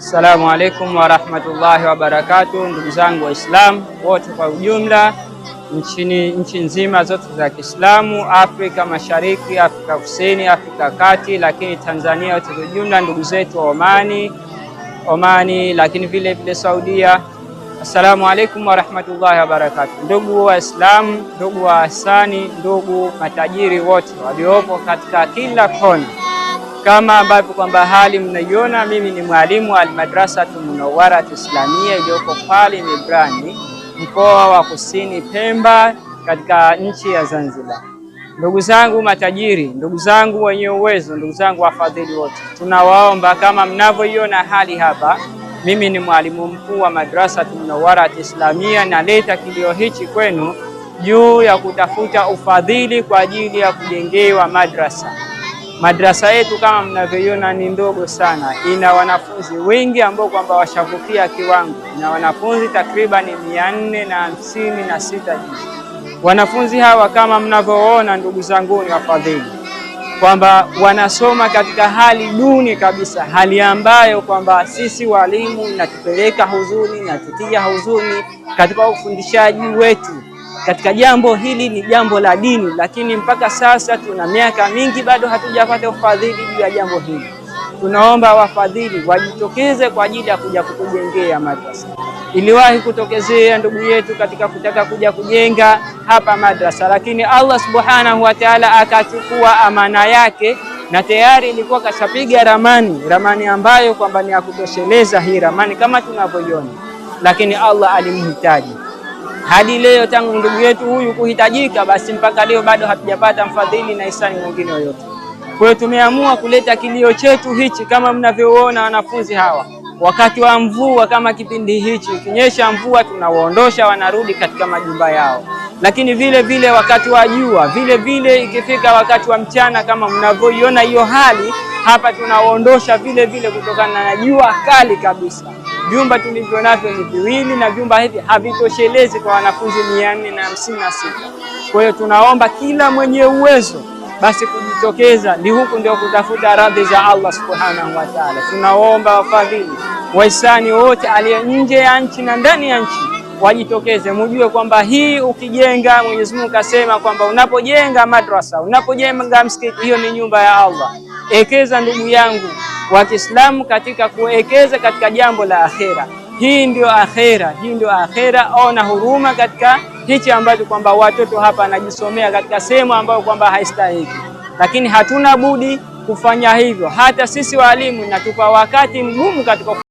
Assalamu alaikum warahmatullahi wabarakatuh, ndugu zangu Waislamu wote kwa ujumla, nchi nzima zote za Kiislamu, Afrika Mashariki, Afrika Kusini, Afrika Kati, lakini Tanzania wote kwa ujumla, ndugu zetu wa Omani, lakini vile vile Saudia. Assalamu alaikum warahmatullahi wabarakatuh. Ndugu Waislamu, ndugu wa Hasani, ndugu matajiri wote waliopo katika kila kona, kama ambavyo kwamba hali mnaiona, mimi ni mwalimu wa Al-Madrasatu Munawwaratu Islamia iliyoko pale Mibrani, mkoa wa Kusini Pemba, katika nchi ya Zanzibar. Ndugu zangu matajiri, ndugu zangu wenye uwezo, ndugu zangu wafadhili wote, tunawaomba kama mnavyoiona hali hapa, mimi ni mwalimu mkuu wa Madrasatu Munawwaratu Islamia, naleta kilio hichi kwenu juu ya kutafuta ufadhili kwa ajili ya kujengewa madrasa. Madrasa yetu kama mnavyoiona ni ndogo sana, ina wanafunzi wengi ambao kwamba washavukia kiwango, na wanafunzi takriban 456 hivi. Wanafunzi hawa kama mnavyoona, ndugu zangu ni wafadhili, kwamba wanasoma katika hali duni kabisa, hali ambayo kwamba sisi walimu inatupeleka huzuni, inatutia huzuni katika ufundishaji wetu. Katika jambo hili ni jambo la dini, lakini mpaka sasa tuna miaka mingi bado hatujapata ufadhili juu ya jambo hili. Tunaomba wafadhili wajitokeze kwa ajili ya kuja kutujengea madrasa. Iliwahi kutokezea ndugu yetu katika kutaka kuja kujenga hapa madrasa, lakini Allah subhanahu wa ta'ala akachukua amana yake, na tayari ilikuwa kashapiga ramani ambayo kwamba ni ya kutosheleza hii ramani kama tunavyoiona, lakini Allah alimhitaji. Hadi leo tangu ndugu yetu huyu kuhitajika, basi mpaka leo bado hatujapata mfadhili na hisani mwingine yoyote. Kwa hiyo tumeamua kuleta kilio chetu hichi, kama mnavyoona wanafunzi hawa, wakati wa mvua kama kipindi hichi, ikinyesha mvua tunawaondosha, wanarudi katika majumba yao. Lakini vile vile wakati wa jua, vile vile ikifika wakati wa mchana, kama mnavyoiona hiyo hali hapa, tunawaondosha vile vile kutokana na jua kali kabisa. Vyumba tulivyo navyo ni viwili, na vyumba hivi havitoshelezi kwa wanafunzi 456. Kwa hiyo tunaomba kila mwenye uwezo basi kujitokeza, ni huku ndio kutafuta radhi za Allah subhanahu wa ta'ala. Tunaomba wafadhili, wahisani wote aliye nje ya nchi na ndani ya nchi wajitokeze. Mujue kwamba hii ukijenga, Mwenyezi Mungu kasema kwamba unapojenga madrasa, unapojenga msikiti, hiyo ni nyumba ya Allah. Ekeza ndugu yangu wa Kiislamu katika kuekeza katika jambo la akhera. Hii ndio akhera. Ona huruma katika hichi ambacho kwamba watoto hapa wanajisomea katika sehemu ambayo kwamba haistahili, lakini hatuna budi kufanya hivyo. Hata sisi walimu inatupa wakati mgumu katika